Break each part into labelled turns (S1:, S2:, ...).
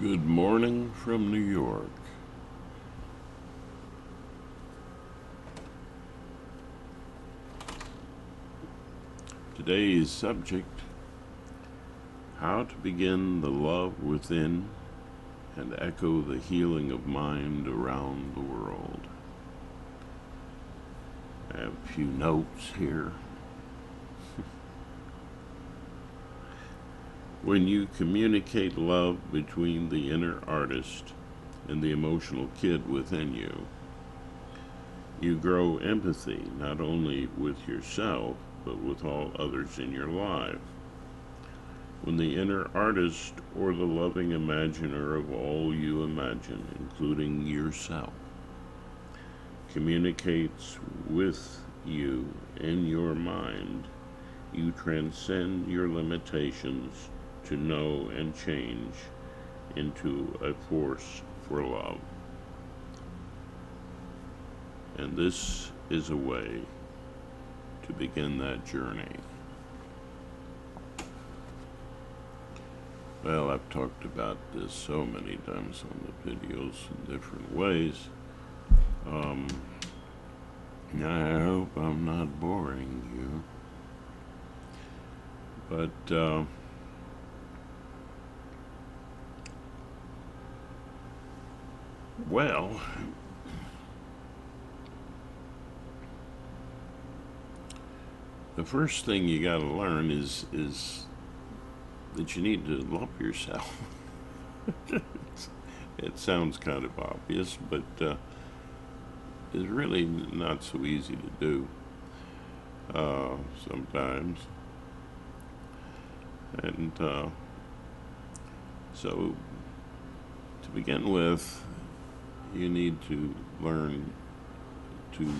S1: Good morning from New York. Today's subject: how to begin the love within and echo the healing of mind around the world. I have a few notes here. When you communicate love between the inner artist and the emotional kid within you, you grow empathy not only with yourself, but with all others in your life. When the inner artist or the loving imaginer of all you imagine, including yourself, communicates with you in your mind, you transcend your limitations to know and change into a force for love. And this is a way to begin that journey. Well, I've talked about this so many times on the videos in different ways. I hope I'm not boring you. But, well, the first thing you got to learn is that you need to love yourself. It sounds kind of obvious, but it's really not so easy to do sometimes. And so, to begin with, you need to learn to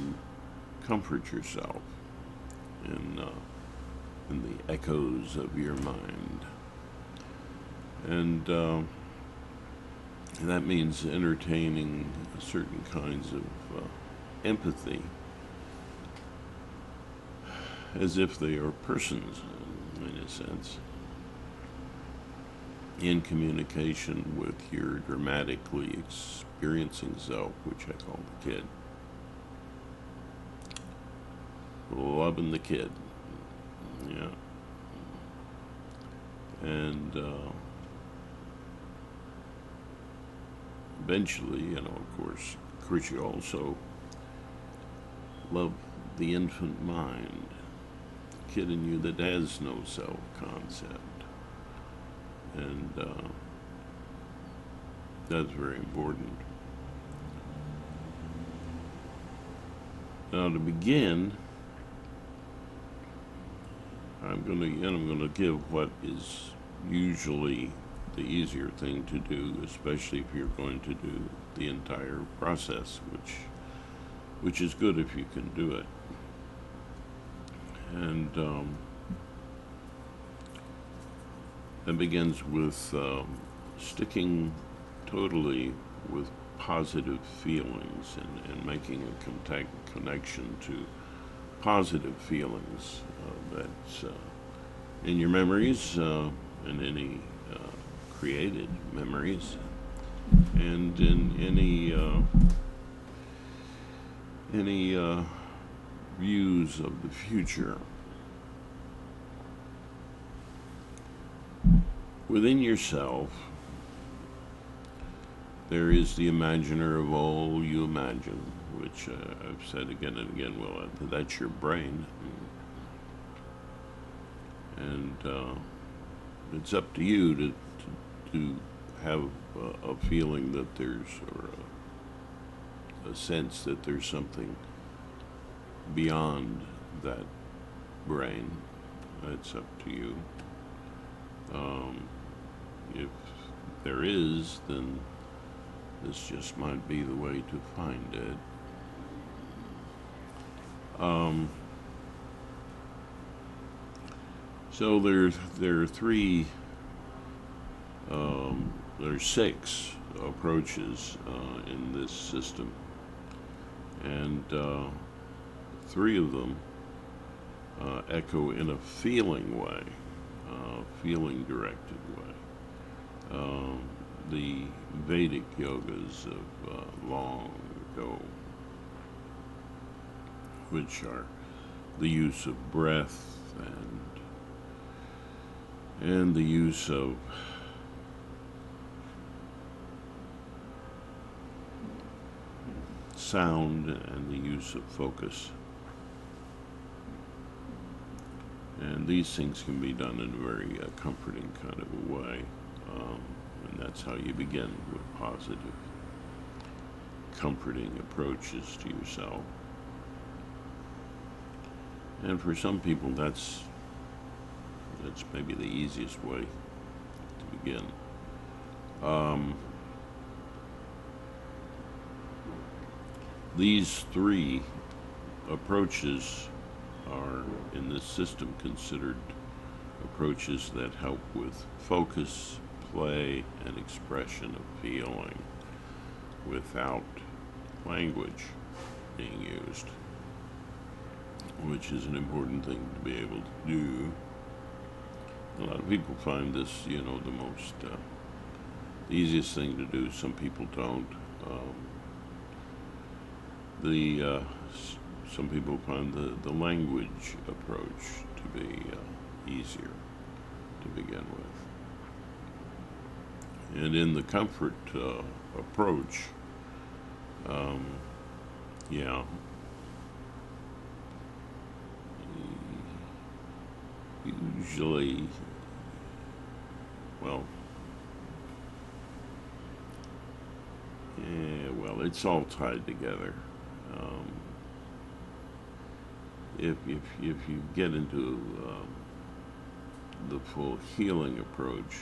S1: comfort yourself in the echoes of your mind. And that means entertaining certain kinds of empathy as if they are persons, in a sense, in communication with your dramatically experiencing self, which I call the kid. Loving the kid. Yeah. And eventually, of course, you also love the infant mind, the kid in you that has no self-concept. And that's very important. Now, to begin, I'm going to give what is usually the easier thing to do, especially if you're going to do the entire process, which is good if you can do it. And that begins with sticking totally with positive feelings and making a connection to positive feelings that's in your memories and any created memories, and in any views of the future. Within yourself, there is the imaginer of all you imagine, which I've said again and again, well, that's your brain. And it's up to you to have a feeling that there's, or a sense that there's something beyond that brain. It's up to you. If there is, then this just might be the way to find it. So there are three, there's six approaches in this system, and three of them echo in a feeling way, feeling directed way. the Vedic yogas of long ago, which are the use of breath and the use of sound and the use of focus. And these things can be done in a very comforting kind of a way. And that's how you begin with positive, comforting approaches to yourself. And for some people, that's maybe the easiest way to begin. These three approaches are in this system considered approaches that help with focus, play, and expression of feeling without language being used, which is an important thing to be able to do. A lot of people find this, the most, the easiest thing to do. Some people don't. Some people find the language approach to be easier to begin with. And in the comfort approach, yeah, usually, it's all tied together. If you get into the full healing approach,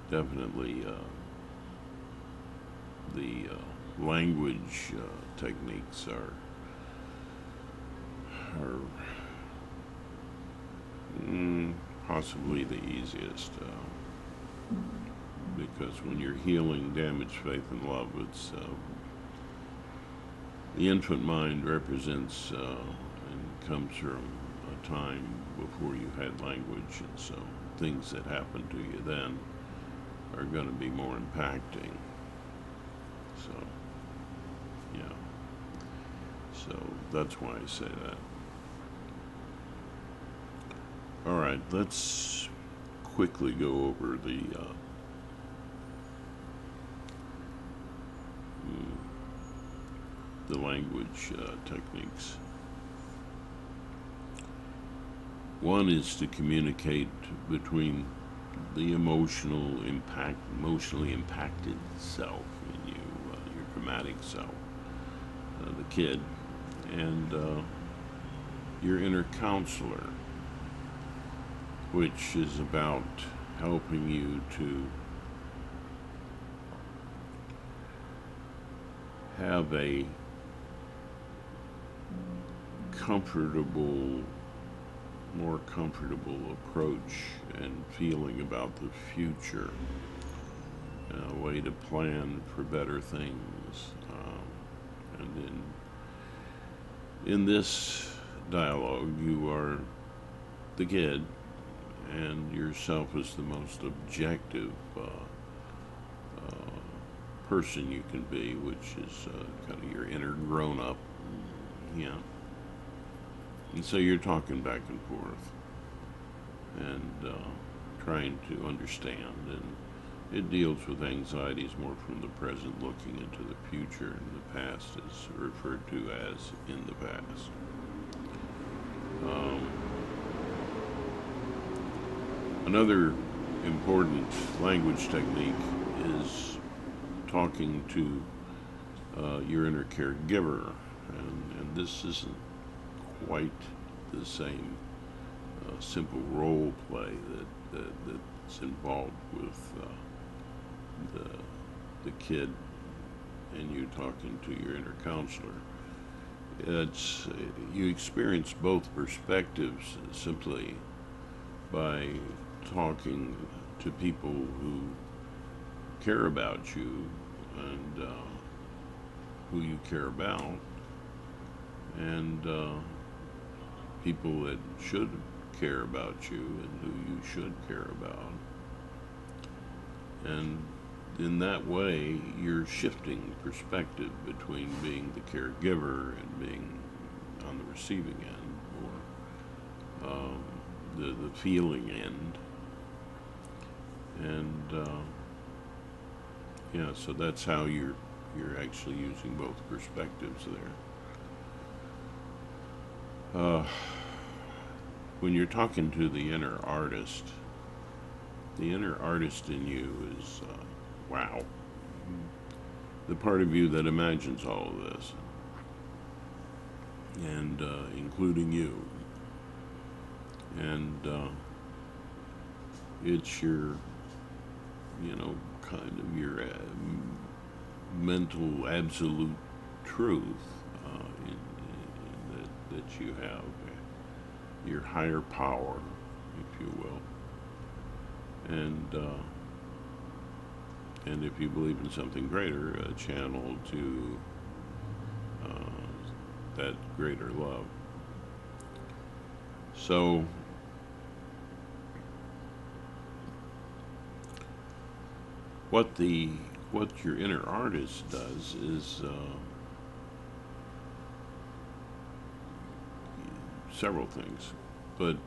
S1: definitely the language techniques are possibly the easiest, because when you're healing damaged faith and love, it's the infant mind represents and comes from a time before you had language, and so things that happen to you then are going to be more impacting. So, yeah. So that's why I say that. All right, let's quickly go over the language techniques. One is to communicate between the emotionally impacted self in you, your dramatic self, the kid, and your inner counselor, which is about helping you to have a more comfortable approach and feeling about the future, a way to plan for better things. And in this dialogue, you are the kid, and yourself is the most objective person you can be, which is kind of your inner grown-up. Yeah. And so you're talking back and forth and trying to understand, and it deals with anxieties more from the present, looking into the future, and the past is referred to as in the past. Another important language technique is talking to your inner caregiver, and this isn't quite the same simple role play that's involved with the kid and you talking to your inner counselor. You experience both perspectives simply by talking to people who care about you and who you care about, and people that should care about you and who you should care about. And in that way, you're shifting perspective between being the caregiver and being on the receiving end, or the feeling end. And yeah, so that's how you're actually using both perspectives there. When you're talking to the inner artist in you is wow, the part of you that imagines all of this, and including you, and it's your, kind of your mental absolute truth that you have, your higher power, if you will, and if you believe in something greater, a channel to that greater love. So what your inner artist does is several things, but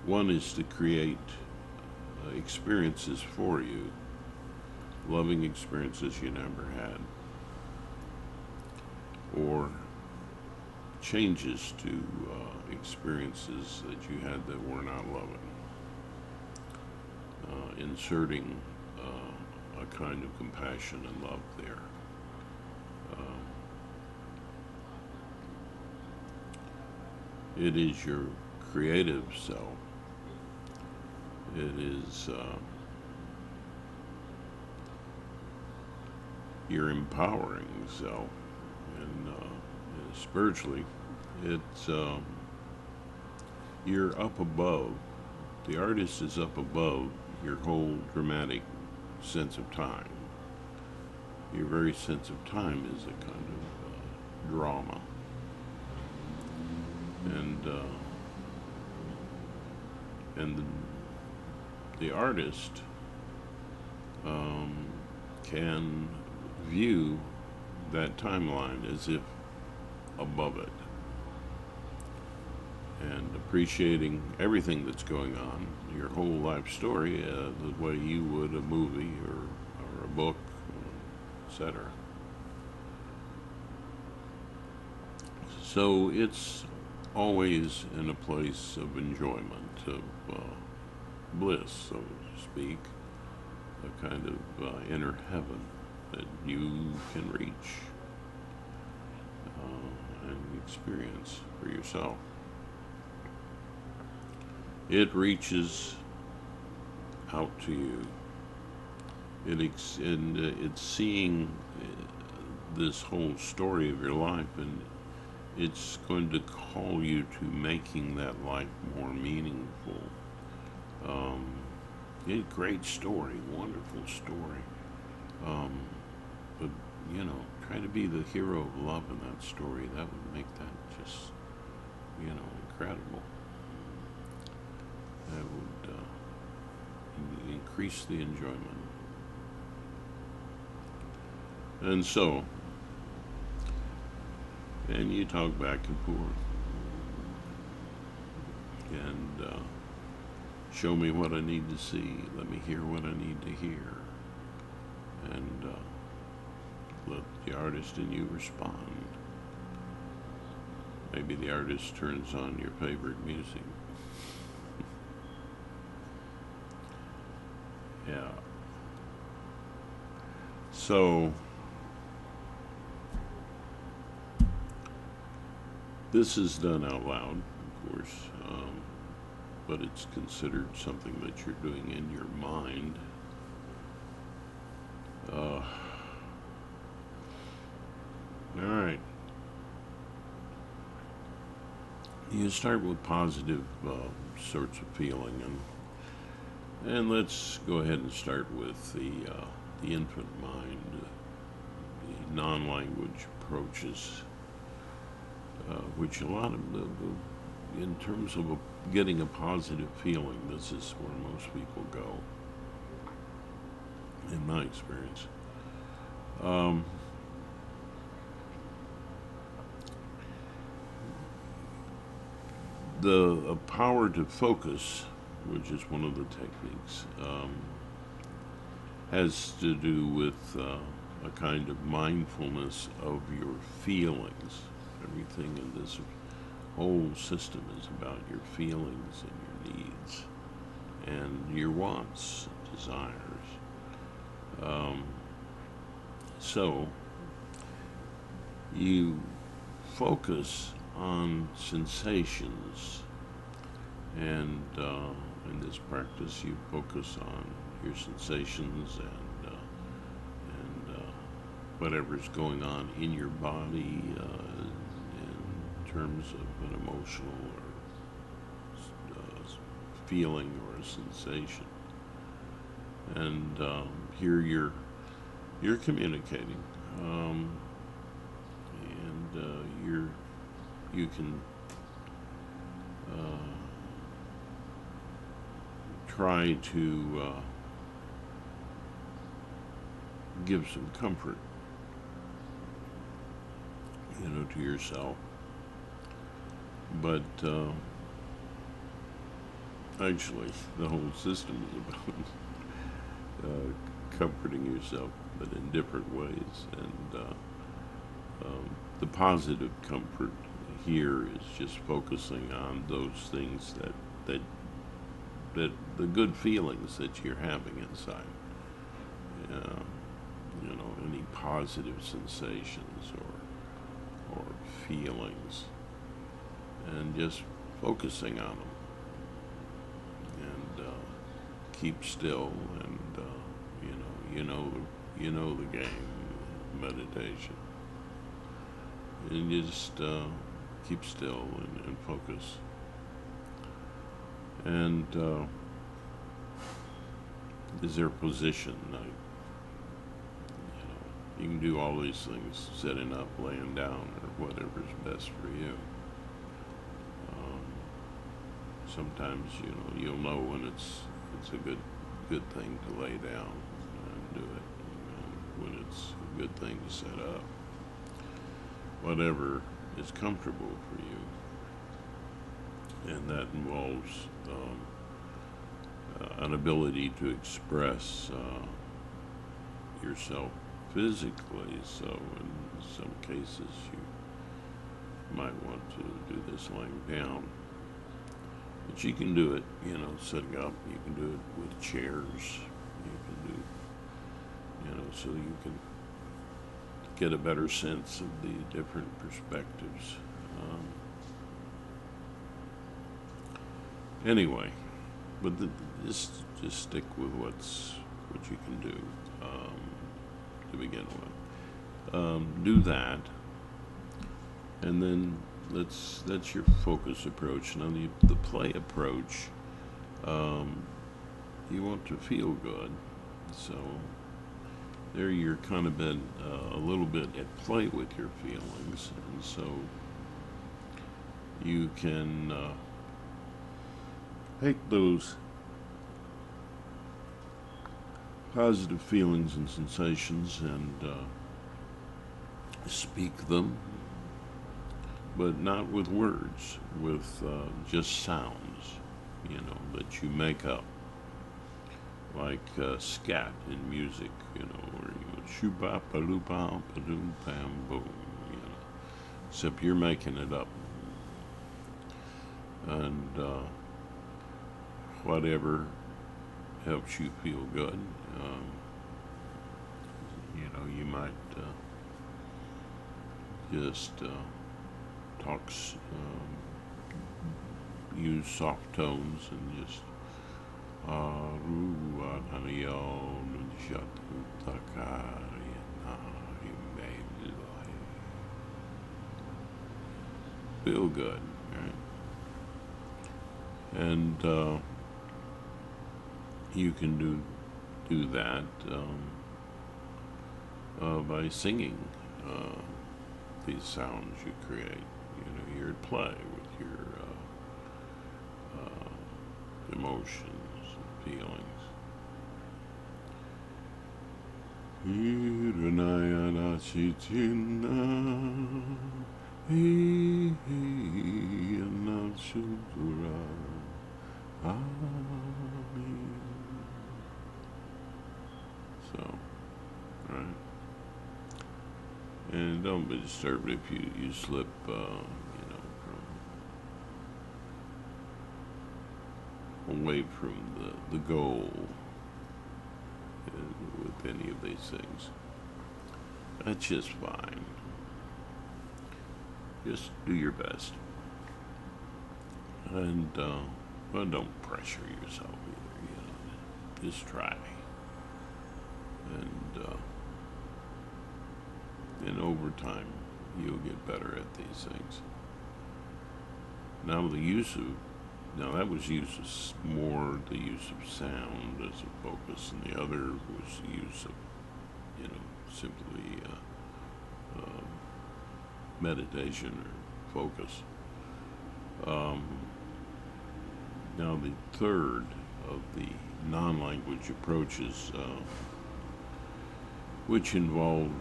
S1: one is to create experiences for you, loving experiences you never had, or changes to experiences that you had that were not loving, inserting a kind of compassion and love there. It is your creative self. It is your empowering self, and spiritually, it's you're up above. The artist is up above your whole dramatic sense of time. Your very sense of time is a kind of drama, and the artist can view that timeline as if above it, and appreciating everything that's going on, your whole life story, the way you would a movie or a book, etc. So it's always in a place of enjoyment, of bliss, so to speak, a kind of inner heaven that you can reach and experience for yourself. It reaches out to you. It's seeing this whole story of your life, and it's going to call you to making that life more meaningful. Great story, wonderful story. But try to be the hero of love in that story. That would make that just, incredible. That would increase the enjoyment. And so, and you talk back and forth, and show me what I need to see. Let me hear what I need to hear. And let the artist in you respond. Maybe the artist turns on your favorite music. Yeah. So, this is done out loud, of course, but it's considered something that you're doing in your mind. All right. You start with positive sorts of feeling, and let's go ahead and start with the infant mind, the non-language approaches, which a lot of in terms of getting a positive feeling, this is where most people go. my experience. Um, the power to focus, which is one of the techniques, has to do with a kind of mindfulness of your feelings. Everything in this whole system is about your feelings and your needs and your wants, desires. Um, so you focus on sensations, and in this practice, you focus on your sensations and whatever's going on in your body in terms of an emotional or feeling or a sensation. And here you're communicating, and you can try to give some comfort, to yourself. But actually, the whole system is about comforting yourself, but in different ways. And the positive comfort here is just focusing on those things that the good feelings that you're having inside. Uh, any positive sensations or feelings, and just focusing on them, and keep still, and you know the game, meditation, and you just keep still and focus, and is there a position? You can do all these things, sitting up, laying down, or whatever's best for you. Um, Sometimes you'll know when it's a good thing to lay down and do it, and when it's a good thing to sit up. Whatever is comfortable for you, and that involves an ability to express yourself physically. So in some cases you might want to do this laying down, but you can do it, sitting up. You can do it with chairs. You can do, so you can get a better sense of the different perspectives. Anyway, but just stick with what you can do to begin with. Do that, and then that's your focus approach. Now the play approach, you want to feel good, so there you're kind of been a little bit at play with your feelings, and so you can take those positive feelings and sensations and speak them, but not with words, with just sounds, that you make up, like scat in music, where you go shoo-ba pa-doo-pa pa-doom pam boom, except you're making it up, and whatever helps you feel good. You might just use soft tones and just feel good, right? And you can do that by singing these sounds you create. You're at play with your emotions and feelings. Hiranayana Chitina Anashukura Amen. So, right. And don't be disturbed if you slip, from away from the goal with any of these things. That's just fine. Just do your best. And, well, don't pressure yourself either, Just try. And over time, you'll get better at these things. Now, that was more the use of sound as a focus, and the other was the use of, simply meditation or focus. Now, the third of the non-language approaches, which involve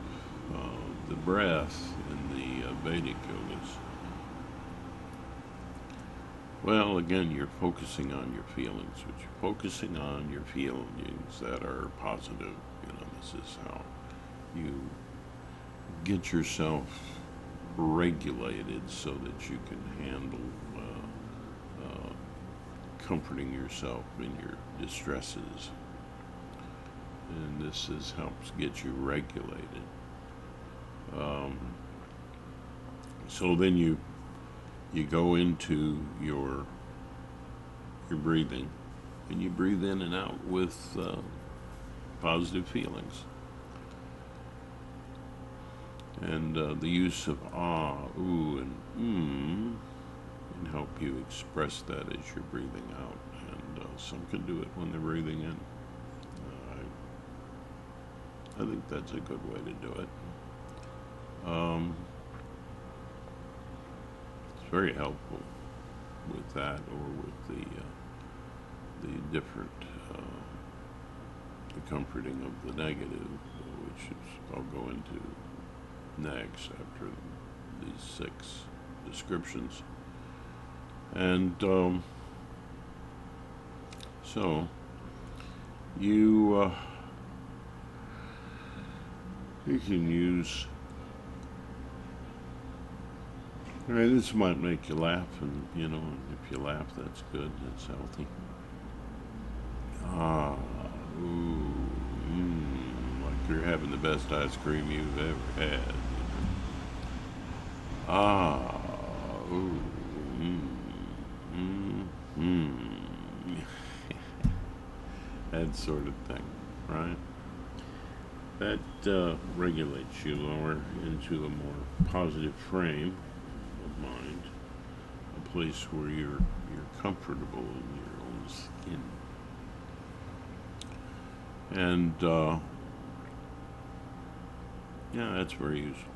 S1: the breath in the Vedic yogas. Well, again, you're focusing on your feelings, focusing on your feelings that are positive. This is how you get yourself regulated so that you can handle comforting yourself in your distresses. And this helps get you regulated. So then you go into your breathing, and you breathe in and out with positive feelings. And the use of ah, ooh, and can help you express that as you're breathing out. And some can do it when they're breathing in. I think that's a good way to do it. It's very helpful with that, or with the different, the comforting of the negative, which I'll go into next after these 6 descriptions. And so you can use. This might make you laugh, and if you laugh, that's good. That's healthy. Ah, ooh, like you're having the best ice cream you've ever had. Ah, ooh, that sort of thing, right? That regulates you lower into a more positive frame of mind, a place where you're comfortable in your own skin. And yeah, that's very useful.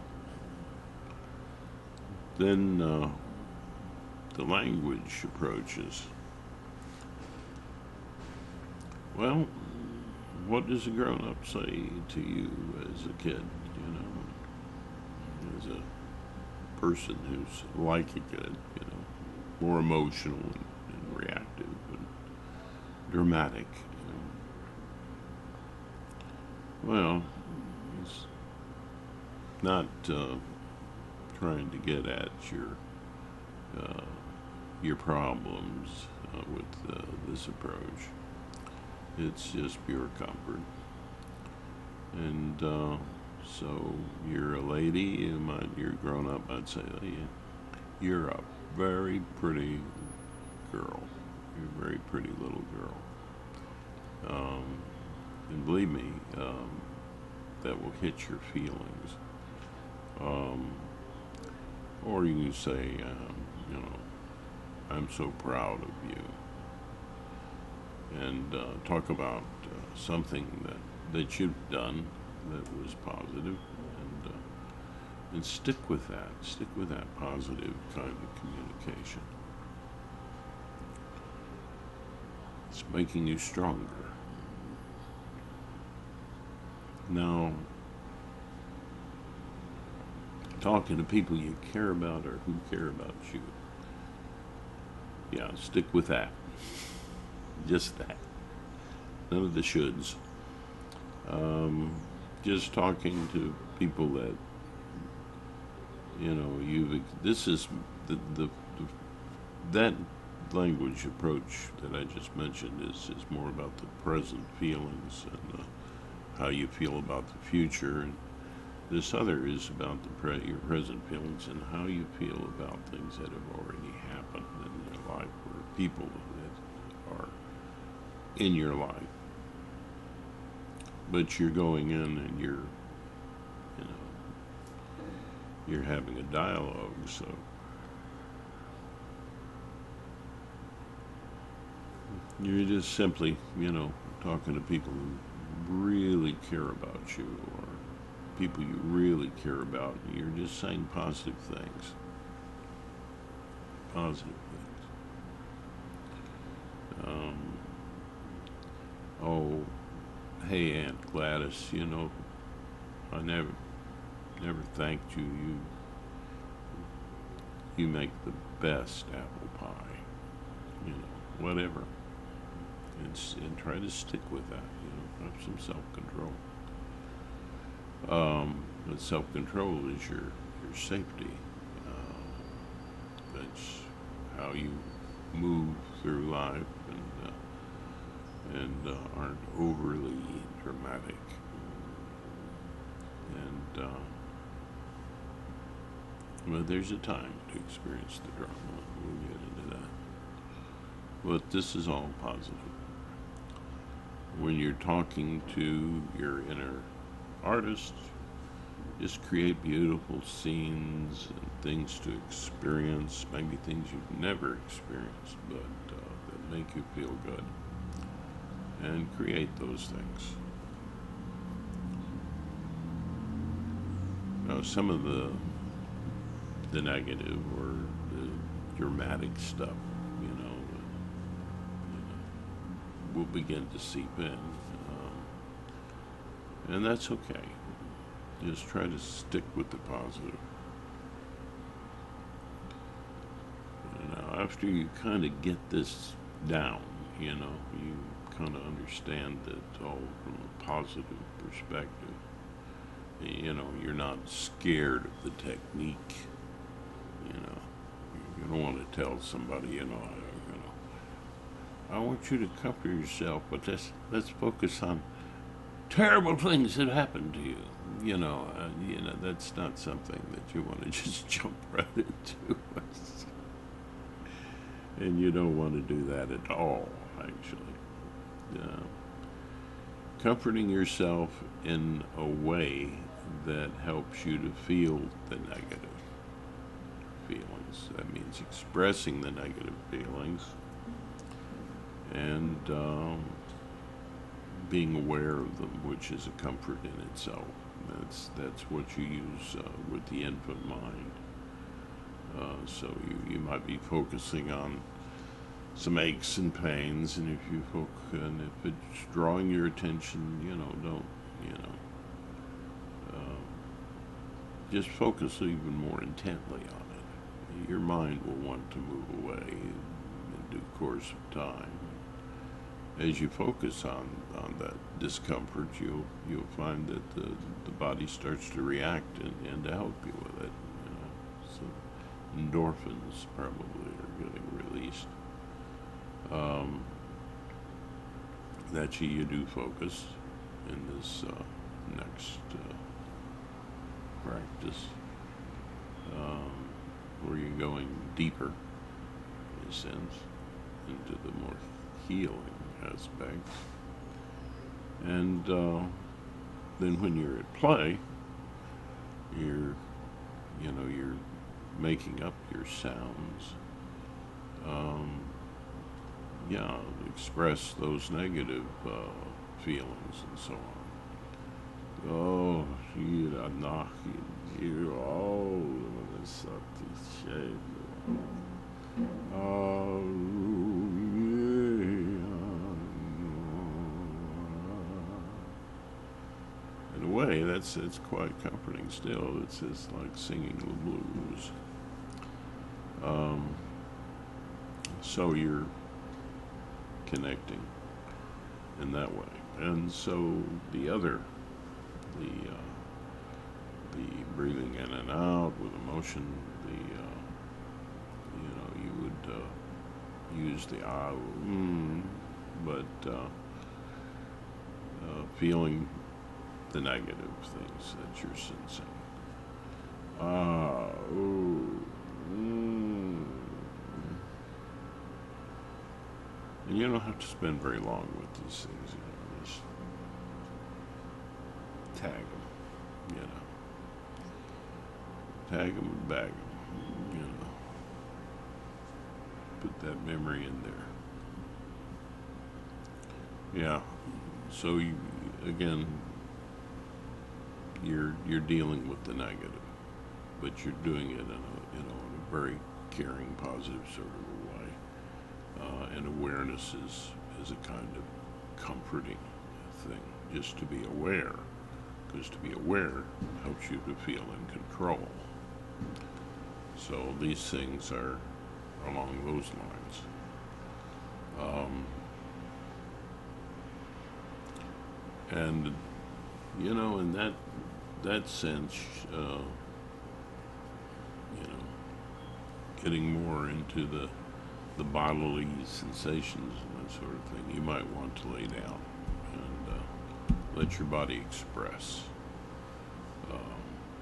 S1: Then the language approaches. Well, what does a grown-up say to you as a kid, as a person who's like a kid, more emotional and reactive and dramatic? Well, he's not trying to get at your problems with this approach. It's just pure comfort. And so you're a lady, you're grown up, I'd say, you're a very pretty girl. You're a very pretty little girl. And believe me, that will hit your feelings. Or you can say, I'm so proud of you. And talk about something that you've done that was positive, and stick with that. Stick with that positive kind of communication. It's making you stronger. Now, talking to people you care about or who care about you, yeah, stick with that. Just that. None of the shoulds. Um, just talking to people that this is the that language approach that I just mentioned is more about the present feelings and how you feel about the future, and this other is about your present feelings and how you feel about things that have already happened in your life or people that are in your life. But you're going in and you know, you're having a dialogue, so you're just simply, talking to people who really care about you or people you really care about. You're just saying positive things. Positive things. Oh, hey, Aunt Gladys, I never thanked you. You make the best apple pie. Whatever. And try to stick with that. Have some self-control. But self-control is your safety. That's how you move through life and aren't overly dramatic. And but there's a time to experience the drama. We'll get into that. But this is all positive. When you're talking to your inner artist, just create beautiful scenes and things to experience, maybe things you've never experienced, but that make you feel good. And create those things. Now, some of the negative or the dramatic stuff, will begin to seep in, and that's okay. Just try to stick with the positive. Now, after you kind of get this down, you kind of understand it all from a positive perspective. You're not scared of the technique. You don't want to tell somebody, I want you to comfort yourself, but let's focus on terrible things that happened to you. That's not something that you want to just jump right into. And you don't want to do that at all, actually. Uh, Comforting yourself in a way that helps you to feel the negative feelings. That means expressing the negative feelings and being aware of them, which is a comfort in itself. That's what you use with the infant mind. So you might be focusing on some aches and pains, and and if it's drawing your attention, don't just focus even more intently on it. Your mind will want to move away in due course of time. As you focus on that discomfort, you'll find that the body starts to react and to help you with it. So endorphins probably are getting released. That you do focus in this next practice, where you're going deeper, in a sense, into the more healing aspects. And then when you're at play, you're making up your sounds. Express those negative feelings and so on. Oh, shira nahi, oh, that's such a shame. Oh, yeah. And a way, it's quite comforting still. It's just like singing the blues. Um, so you're connecting in that way. And so the other, the breathing in and out with emotion, you would use the ah, but feeling the negative things that you're sensing. Ah, ooh, And you don't have to spend very long with these things. Just tag them, tag them and bag them, put that memory in there. Yeah. So again, you're dealing with the negative, but you're doing it in a very caring, positive sort of a way. And awareness is a kind of comforting thing, just to be aware, because to be aware helps you to feel in control. So these things are along those lines. And in that sense, getting more into the bodily sensations and that sort of thing, you might want to lay down and let your body express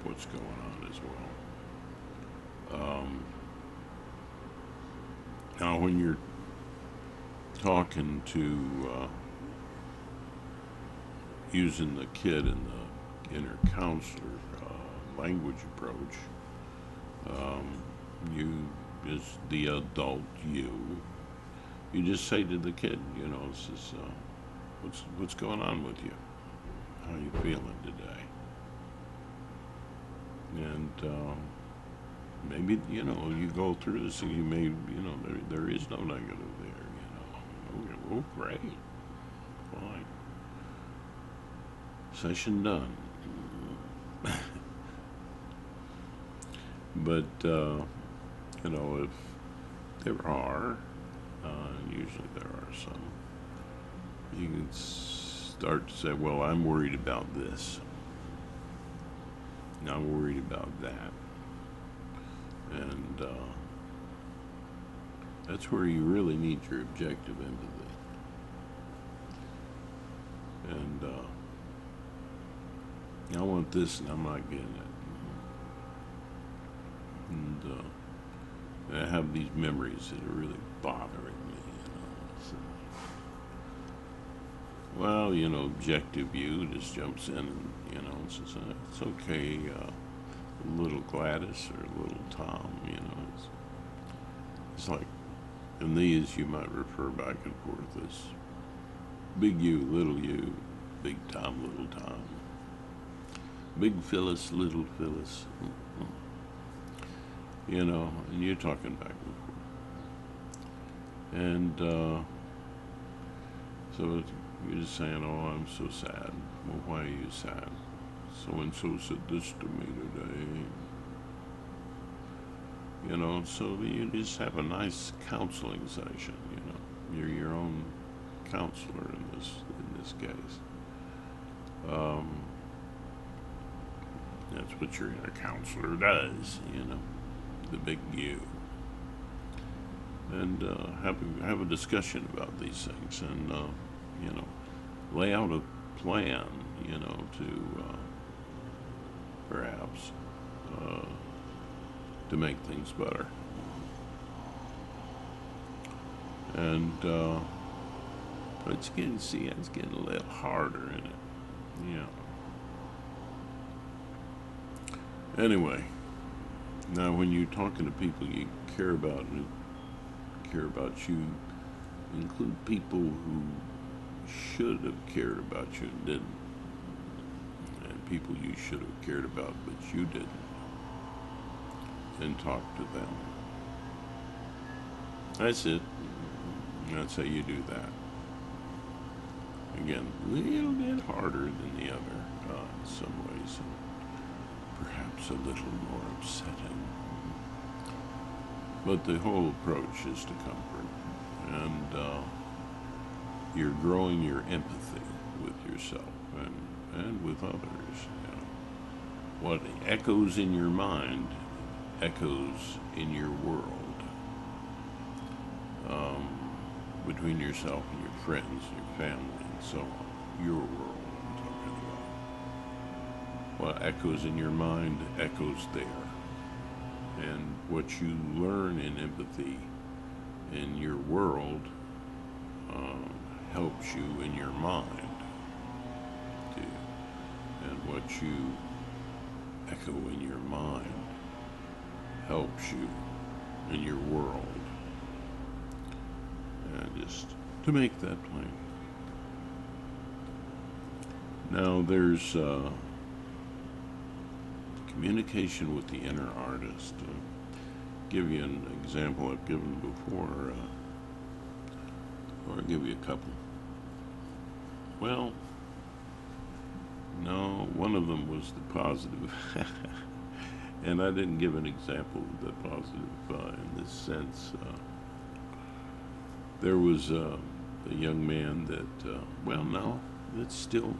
S1: what's going on as well. Now, when you're talking to using the kid in the inner counselor language approach, you just the adult you just say to the kid, this is what's going on with you, how you feeling today, and maybe you go through this and you may there is no negative there. Oh, great, fine, session done. But if there are, and usually there are some, you can start to say, well, I'm worried about this, and I'm worried about that, and that's where you really need your objective empathy. And I want this and I'm not getting it. And I have these memories that are really bothering me. So, well, objective view just jumps in and says, it's okay, little Gladys or little Tom. It's like, in these you might refer back and forth as big you, little you, big Tom, little Tom, big Phyllis, little Phyllis. And you're talking back and forth. And so you're just saying, oh, I'm so sad. Well, why are you sad? So-and-so said this to me today. So you just have a nice counseling session, You're your own counselor in this case. That's what your inner counselor does, the big you. And have a discussion about these things, and lay out a plan, to perhaps to make things better. And but it's getting a little harder in it. Anyway, now when you're talking to people you care about and who care about you, include people who should have cared about you and didn't, and people you should have cared about but you didn't, and talk to them. That's it. That's how you do that. Again, a little bit harder than the other in some ways, and perhaps a little more upsetting. But the whole approach is to comfort, and you're growing your empathy with yourself and with others. You know. What echoes in your mind echoes in your world, um, between yourself and your friends, your family, and so on. Your world, I'm talking about. What echoes in your mind echoes there. And what you learn in empathy in your world um, helps you in your mind too. And what you echo in your mind helps you in your world. And just to make that plain. Now there's communication with the inner artist. Give you an example I've given before, or I'll give you a couple. Well, no, one of them was the positive. And I didn't give an example of the positive in this sense. There was a young man that, well, no, it's still,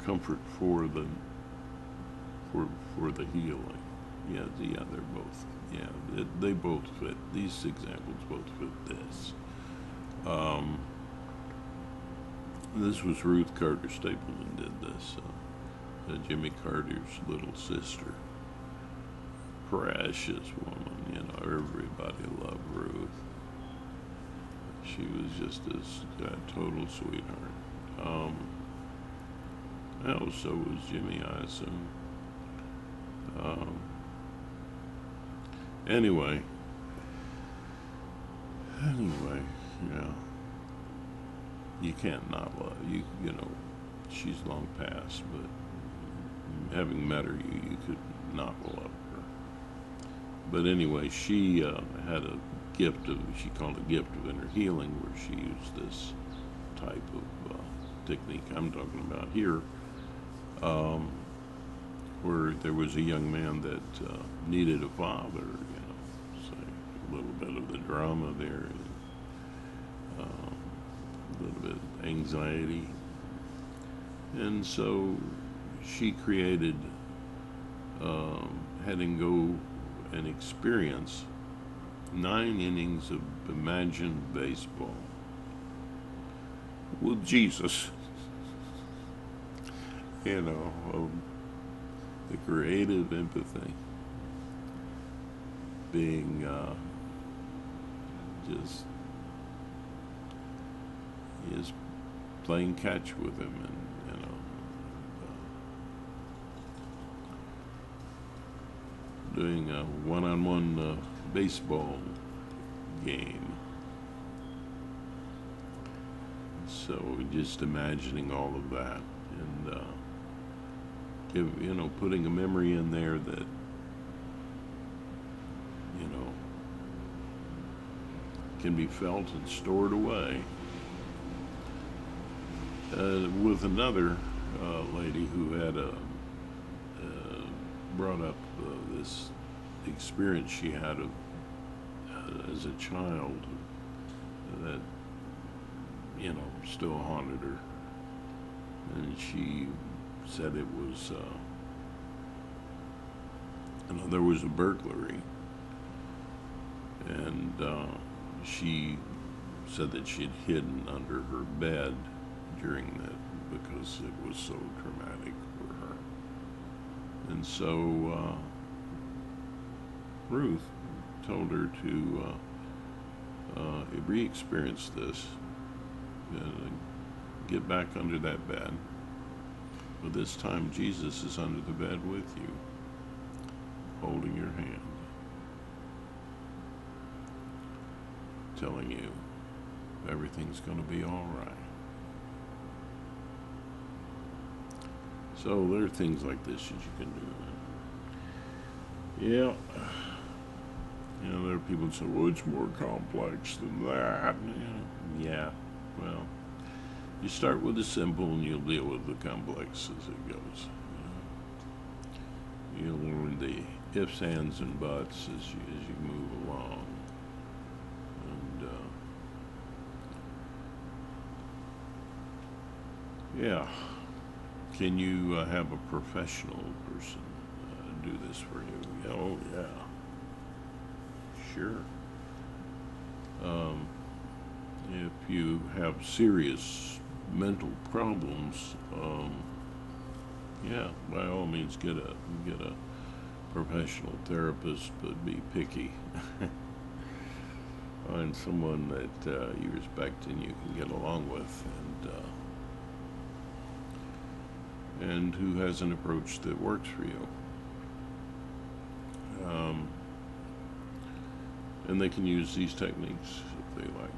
S1: comfort for the for the healing. Yeah, they're both. Yeah, they both fit. These examples both fit this. This was Ruth Carter Stapleton did this. Jimmy Carter's little sister. Precious woman, everybody loved Ruth. She was just a total sweetheart. So was Jimmy, I assume. Anyway, yeah. You can't not love she's long past, but having met her, you could not love her. But anyway, she had a she called it gift of inner healing, where she used this type of technique I'm talking about here, where there was a young man that needed a father, say a little bit of the drama there, a little bit of anxiety. And so she created, had him go and experience 9 innings of imagined baseball with Jesus. The creative empathy being just playing catch with him, and doing a one-on-one baseball game. So just imagining all of that, and putting a memory in there that can be felt and stored away. With another lady who had brought up this experience she had of as a child that still haunted her, and she said it was there was a burglary, and she said that she'd hidden under her bed during that because it was so traumatic for her. And so Ruth told her to re-experience this, get back under that bed. But this time Jesus is under the bed with you, holding your hand, telling you everything's going to be all right. So there are things like this that you can do. Yeah. There are people that say, well, it's more complex than that. Yeah, well, You start with the simple and you'll deal with the complex as it goes. You'll learn the ifs, ands, and buts as you move along. And yeah, can you have a professional person do this for you? Oh yeah, sure. If you have serious mental problems, yeah, by all means get a professional therapist, but be picky. Find someone that you respect and you can get along with, and who has an approach that works for you. And they can use these techniques if they like.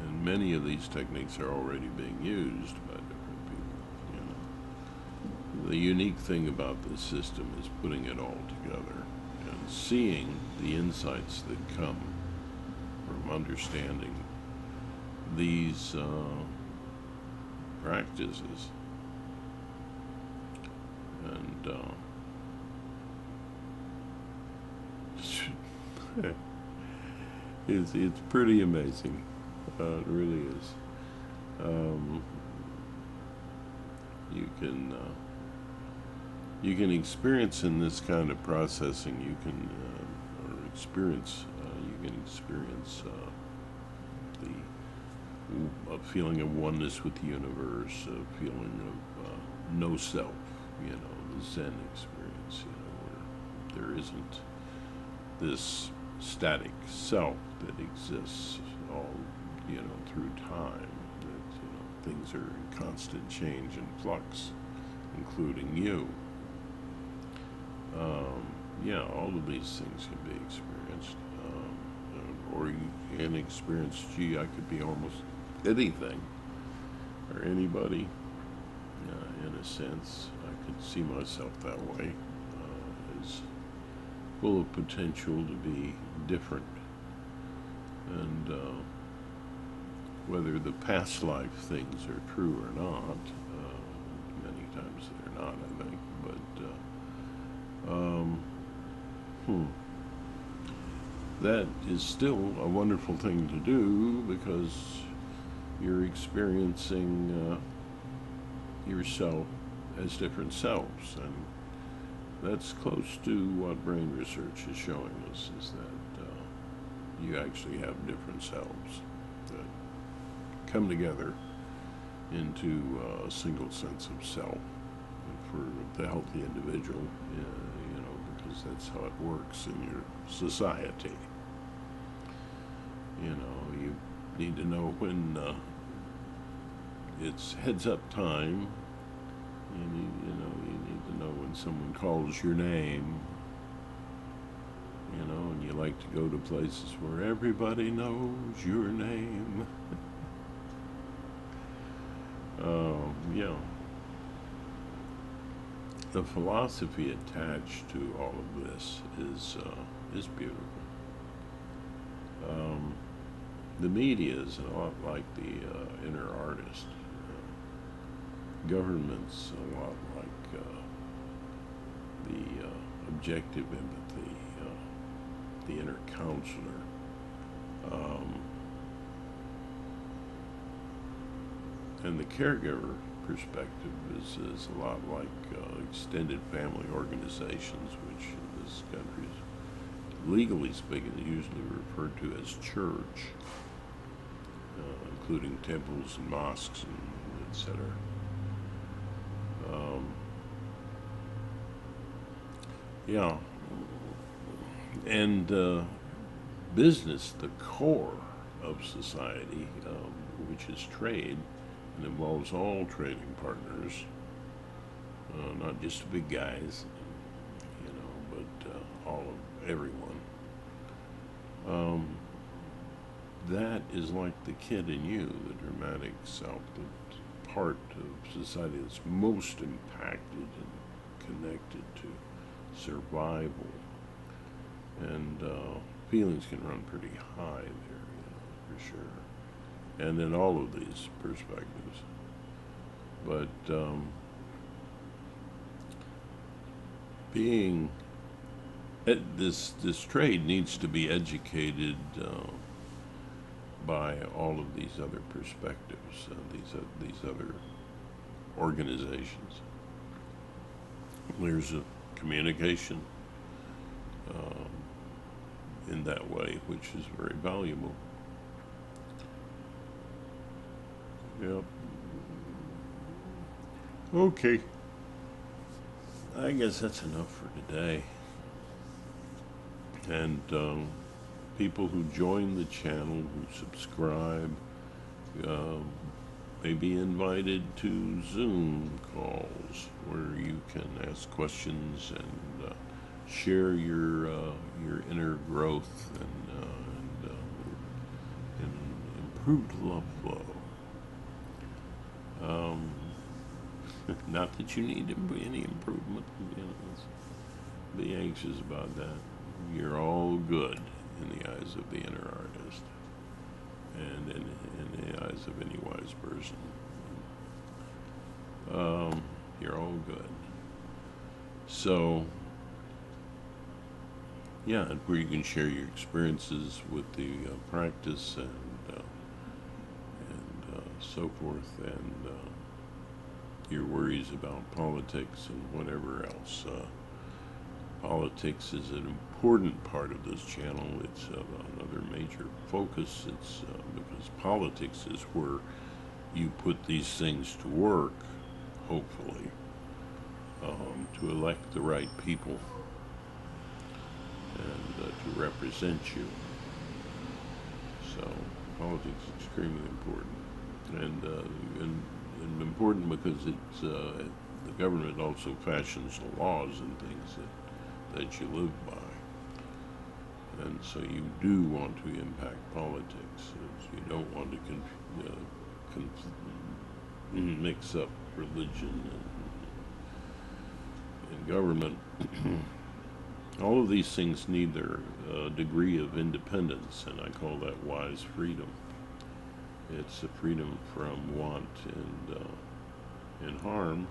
S1: And many of these techniques are already being used by different people, you know. The unique thing about this system is putting it all together and seeing the insights that come from understanding these practices. And it's pretty amazing. It really is. You can experience in this kind of processing. You can experience a feeling of oneness with the universe, a feeling of no self. You know, the Zen experience. You know, where there isn't this static self that exists all, you know, through time, that, you know, things are in constant change and flux, including you. Yeah, all of these things can be experienced, or you can experience, gee, I could be almost anything, or anybody, in a sense. I could see myself that way, as full of potential to be different. And whether the past life things are true or not, many times they're not, I think, but that is still a wonderful thing to do, because you're experiencing yourself as different selves, and that's close to what brain research is showing us, is that you actually have different selves that come together into a single sense of self. And for the healthy individual, you know, because that's how it works in your society. You know, you need to know when it's heads up time. You need to know when someone calls your name. You know, and you like to go to places where everybody knows your name. Yeah. The philosophy attached to all of this is beautiful. The media is a lot like the inner artist. Government's a lot like the objective empathy, the inner counselor. And the caregiver perspective is a lot like extended family organizations, which in this country is, legally speaking, usually referred to as church, including temples and mosques and etc. Yeah, and business, the core of society, which is trade, and involves all trading partners, not just the big guys, you know, but all of everyone. That is like the kid in you, the dramatic self, the part of society that's most impacted and connected to survival. And feelings can run pretty high there, you know, for sure. and in all of these perspectives. But being this trade needs to be educated by all of these other perspectives, these other organizations. There's a communication in that way, which is very valuable. Yep. Okay. I guess that's enough for today. And people who join the channel, who subscribe, um, may be invited to Zoom calls where you can ask questions and share your inner growth and improved love flow. Um, Not that you need any improvement. Be anxious about that. You're all good in the eyes of the inner artist and in the eyes of any wise person. You're all good. So, yeah, and where you can share your experiences with the practice and so forth, and your worries about politics and whatever else. Politics is an important part of this channel. It's another major focus. It's because politics is where you put these things to work, hopefully, to elect the right people and to represent you. So politics is extremely important, and important because it's the government also fashions the laws and things that you live by, and so you do want to impact politics. You don't want to mix up religion and government. All of these things need their degree of independence, and I call that wise freedom. It's the freedom from want and harm,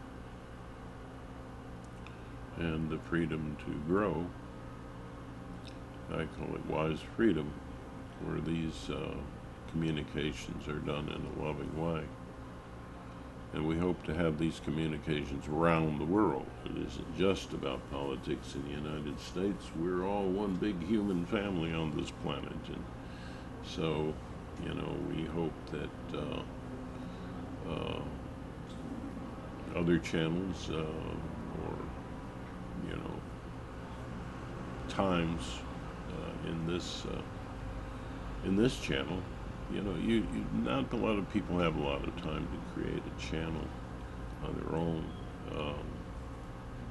S1: and the freedom to grow. I call it wise freedom, where these communications are done in a loving way. And we hope to have these communications around the world. It isn't just about politics in the United States. We're all one big human family on this planet. And so, we hope that other channels or, times in this channel, not a lot of people have a lot of time to create a channel on their own,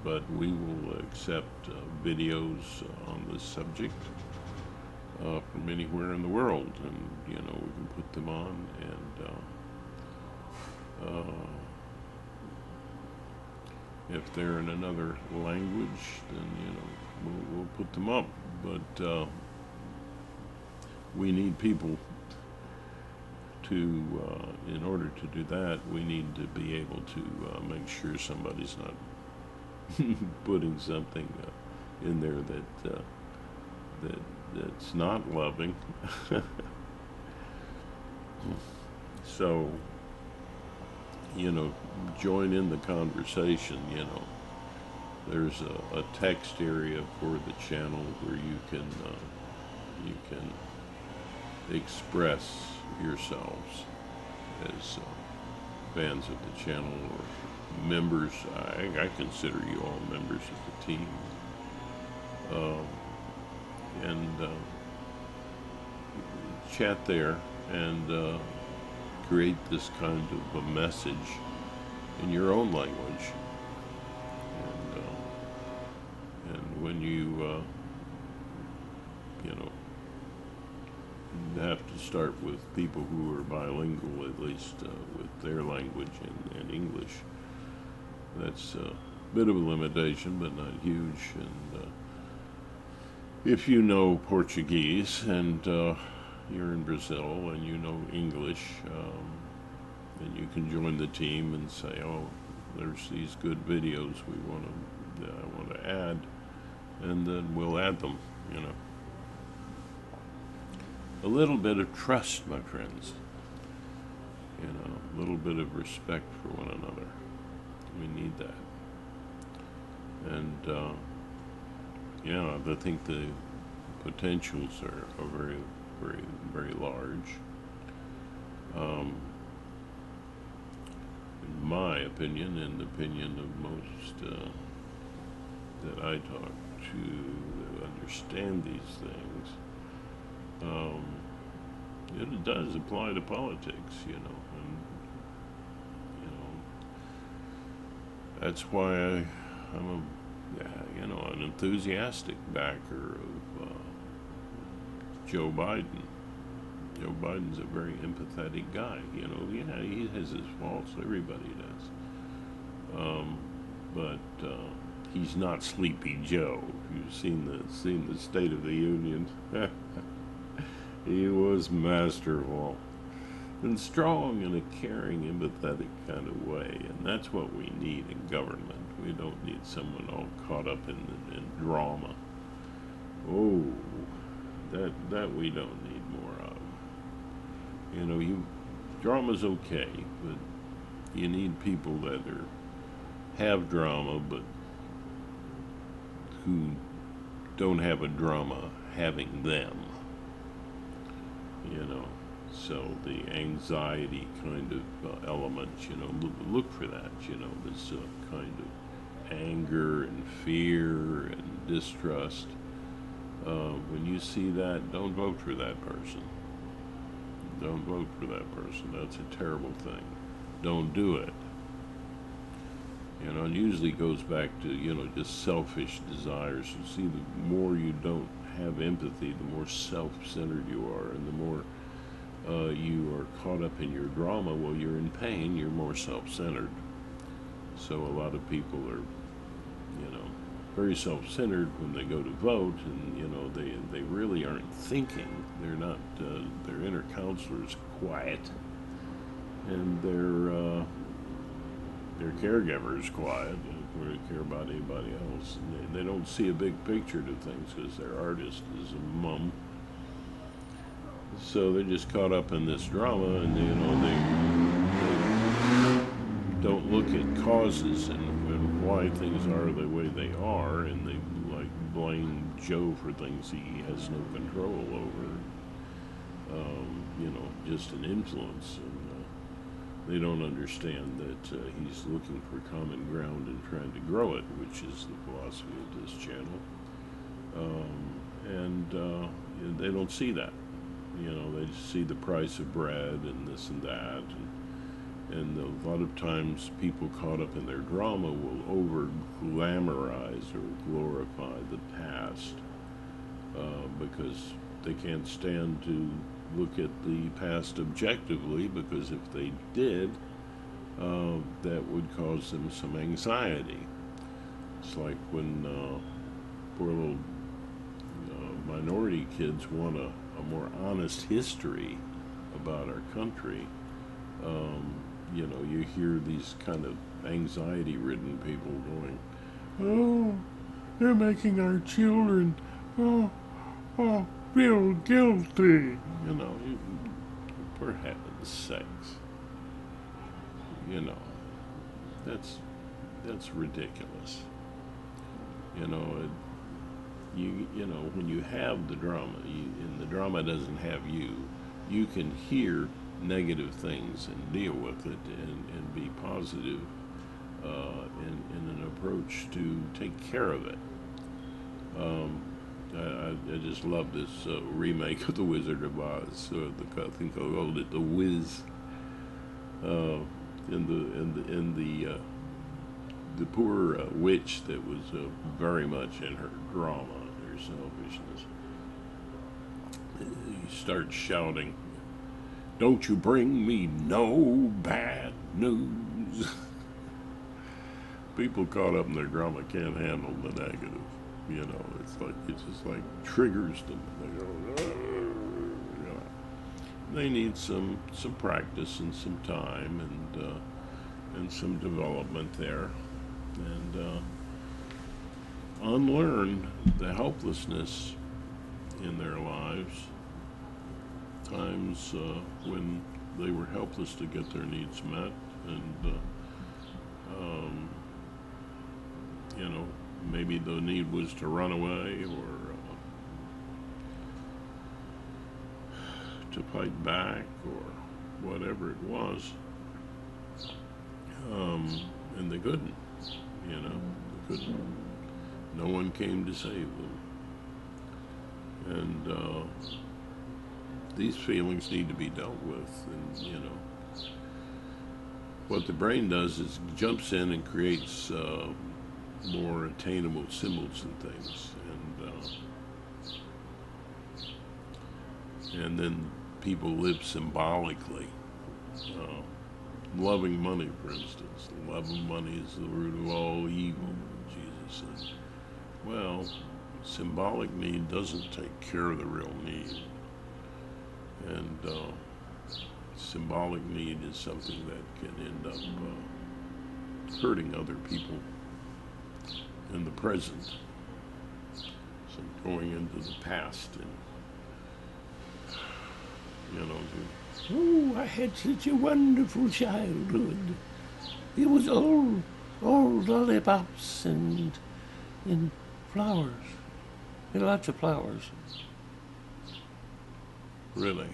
S1: but we will accept videos on this subject from anywhere in the world, and we can put them on, and if they're in another language, then we'll put them up. But we need people to, in order to do that, we need to be able to make sure somebody's not putting something in there that's not loving. So, join in the conversation. There's a text area for the channel where you can express yourselves as fans of the channel or members. I consider you all members of the team, and chat there and create this kind of a message in your own language. And when you have to start with people who are bilingual, at least with their language and English. That's a bit of a limitation, but not huge. And if you know Portuguese and you're in Brazil and you know English, and you can join the team and say, "Oh, there's these good videos I want to add," and then we'll add them. You know, a little bit of trust, my friends. You know, a little bit of respect for one another. We need that. And yeah, I think the potentials are very, very, very large. Um, in my opinion, and the opinion of most that I talk to that understand these things, um, it does apply to politics, you know, and you know that's why I'm an enthusiastic backer of Joe Biden. Joe Biden's a very empathetic guy. You know, yeah, he has his faults. Everybody does. But he's not Sleepy Joe. You've seen the State of the Union. He was masterful and strong in a caring, empathetic kind of way, and that's what we need in government. We don't need someone all caught up in drama. Oh, that we don't need more of. You know, drama's okay, but you need people that have drama, but who don't have a drama having them. You know, so the anxiety kind of elements, you know, look for that. You know, this kind of anger and fear and distrust. When you see that, don't vote for that person. Don't vote for that person. That's a terrible thing. Don't do it. You know, it usually goes back to, you know, just selfish desires. You see, the more you don't have empathy, the more self-centered you are, and the more you are caught up in your drama. Well, you're in pain, you're more self-centered. So a lot of people are, you know, very self-centered when they go to vote, and you know they really aren't thinking. They're not. Their inner counselor's quiet, and their caregiver's quiet. They don't care about anybody else. And they don't see a big picture to things because their artist is a mum. So they're just caught up in this drama, and you know they don't look at causes and why things are the way they are, and they like blame Joe for things he has no control over. You know, just an influence, and they don't understand that he's looking for common ground and trying to grow it, which is the philosophy of this channel. And they don't see that. You know, they just see the price of bread and this and that, and a lot of times people caught up in their drama will over glamorize or glorify the past because they can't stand to look at the past objectively, because if they did, that would cause them some anxiety. It's like when poor little minority kids want a more honest history about our country. You know, you hear these kind of anxiety-ridden people going, "Oh, they're making our children, feel guilty." You know, for heaven's sakes. You know, that's ridiculous. You know, you know, when you have the drama, and the drama doesn't have you, you can hear negative things and deal with it, and be positive in an approach to take care of it. I just love this remake of The Wizard of Oz. I think I called it The Wiz. The poor witch that was very much in her drama, her selfishness. You start shouting, "Don't you bring me no bad news." People caught up in their drama can't handle the negative. You know, it's just like triggers them. They go, "Argh," you know. they need some practice and some time and some development there, and unlearn the helplessness in their lives. Times when they were helpless to get their needs met, and um, you know, maybe the need was to run away or to fight back or whatever it was, and they couldn't. They couldn't. No one came to save them, and these feelings need to be dealt with. And what the brain does is jumps in and creates more attainable symbols and things, and then people live symbolically. Uh, Loving money, for instance. The love of money is the root of all evil, Jesus says. Well, symbolic need doesn't take care of the real need. And symbolic need is something that can end up hurting other people in the present. So going into the past and, oh, I had such a wonderful childhood. It was all lollipops and flowers. And lots of flowers. Really?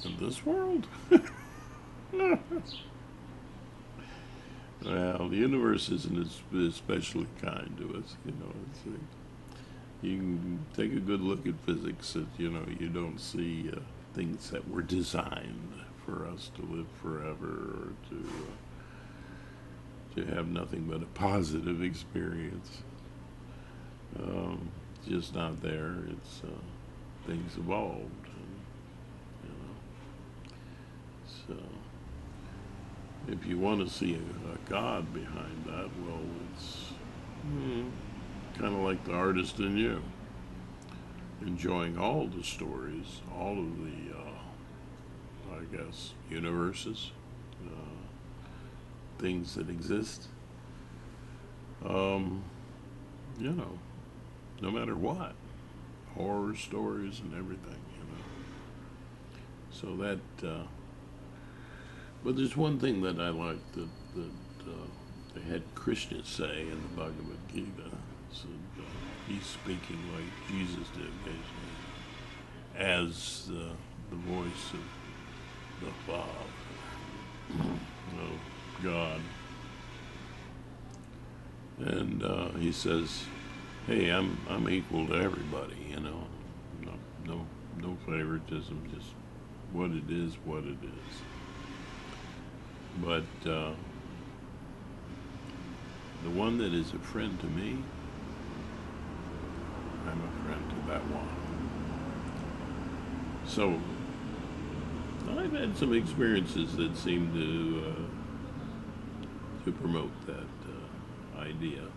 S1: In this world? Well, the universe isn't especially kind to us, It's you can take a good look at physics, that you don't see things that were designed for us to live forever, or to have nothing but a positive experience. Just not there. It's things evolved, so if you want to see a God behind that, well, it's kind of like the artist in you, enjoying all the stories, all of the, I guess, universes, things that exist, no matter what, horror stories and everything, So that, but there's one thing that I like that they had Krishna say in the Bhagavad Gita. So, he's speaking like Jesus did, basically, as the voice of the Father, of God. And he says, "Hey, I'm equal to everybody, no favoritism, just what it is, what it is." But the one that is a friend to me, I'm a friend to that one. So I've had some experiences that seem to promote that idea.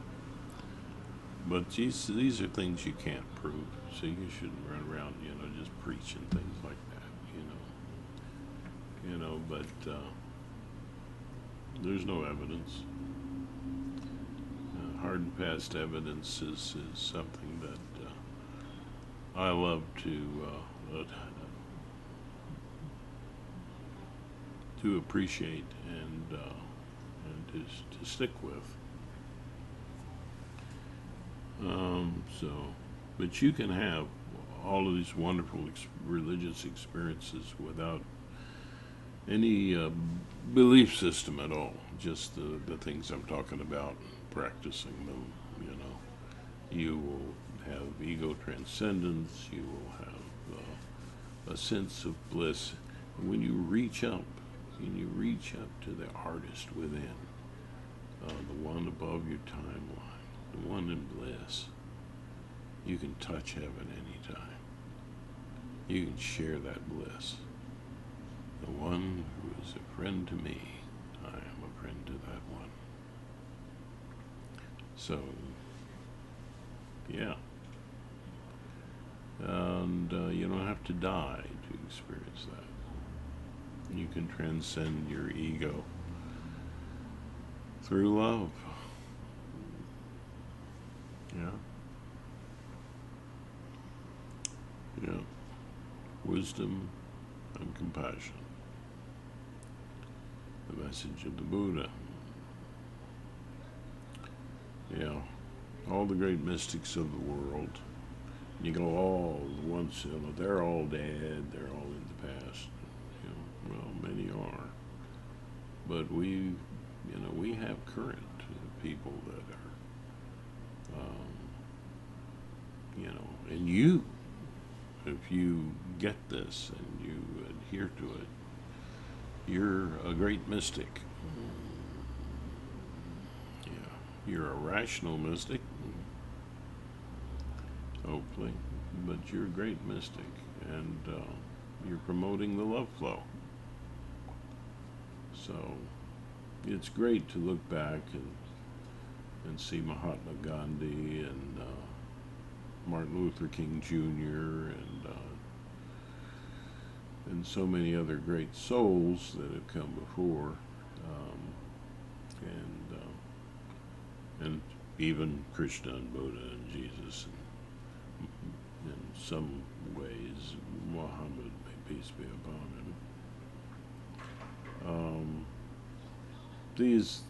S1: But these are things you can't prove, so you shouldn't run around, just preaching things like that, But there's no evidence. Hard and fast evidence is something that I love to appreciate and to stick with. But you can have all of these wonderful religious experiences without any belief system at all. Just the things I'm talking about, practicing them. You will have ego transcendence. You will have a sense of bliss. And when you reach up to the artist within, the one above your timeline, the one in bliss, you can touch heaven anytime. You can share that bliss. The one who is a friend to me, I am a friend to that one. So, yeah. And you don't have to die to experience that. You can transcend your ego through love. Yeah. Yeah. Wisdom and compassion. The message of the Buddha. Yeah. All the great mystics of the world. You go, all once, they're all dead, they're all in the past. Well, many are. But we have current people that are, and if you get this and you adhere to it, you're a great mystic. Yeah, you're a rational mystic, hopefully, but you're a great mystic, and you're promoting the love flow. So it's great to look back and see Mahatma Gandhi and Martin Luther King Jr. And so many other great souls that have come before, and even Krishna and Buddha and Jesus, and in some ways Muhammad, may peace be upon him. These,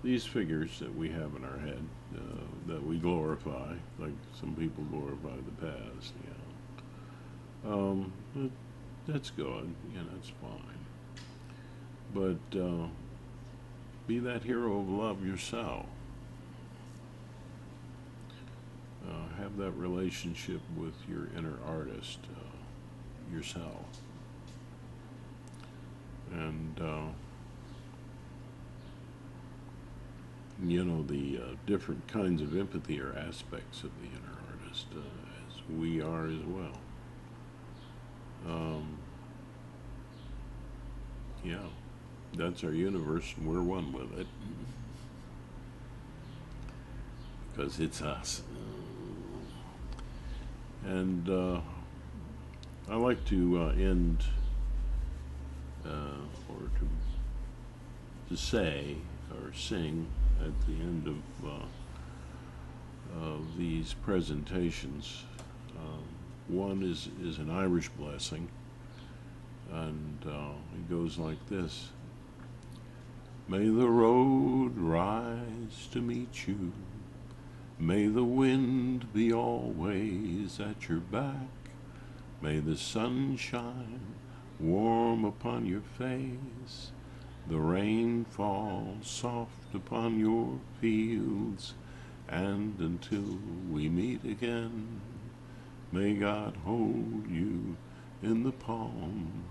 S1: these figures that we have in our head, that we glorify, like some people glorify the past, that's good, it's fine. But be that hero of love yourself. Have that relationship with your inner artist, yourself. And, the different kinds of empathy are aspects of the inner artist, as we are as well. Yeah, that's our universe, and we're one with it. Because it's us. And I like to end, or to say, or sing at the end of these presentations. One is an Irish blessing, and it goes like this. May the road rise to meet you. May the wind be always at your back. May the sun shine warm upon your face. The rain fall soft upon your fields. And until we meet again, may God hold you in the palm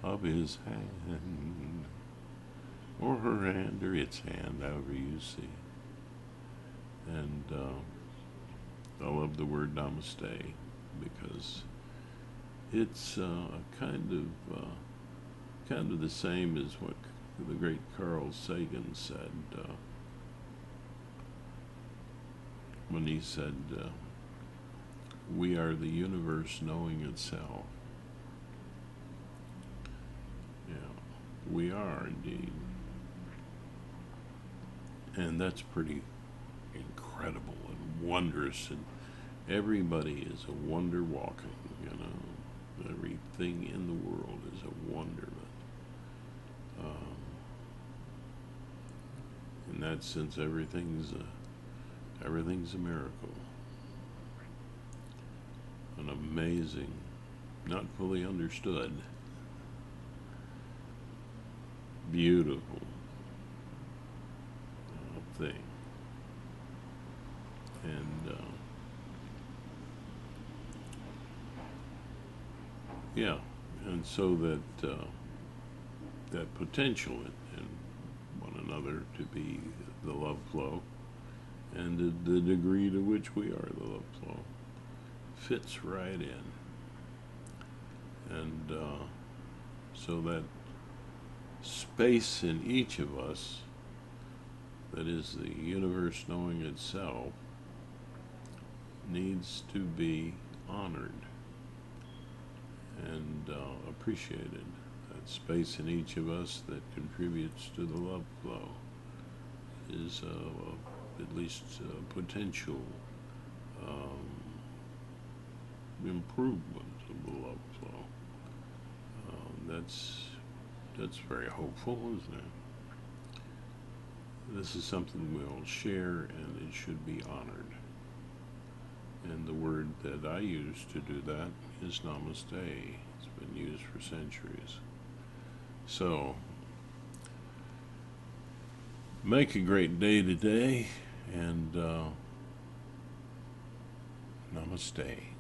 S1: of his hand. Or her hand, or its hand, however you see. And I love the word namaste, because it's kind of the same as what the great Carl Sagan said when he said, we are the universe knowing itself. Yeah, we are indeed. And that's pretty incredible and wondrous, and everybody is a wonder walking, everything in the world is a wonderment. In that sense, everything's a miracle, an amazing, not fully understood, beautiful thing. And yeah, and so that that potential in one another to be the love flow, and the degree to which we are the love flow, fits right in. And so that space in each of us, that is the universe knowing itself, needs to be honored
S2: and appreciated. That space in each of us that contributes to the love flow is at least potential um, improvement of the love flow. That's very hopeful, isn't it? This is something we all share, and it should be honored. And the word that I use to do that is namaste. It's been used for centuries. So, make a great day today, and namaste.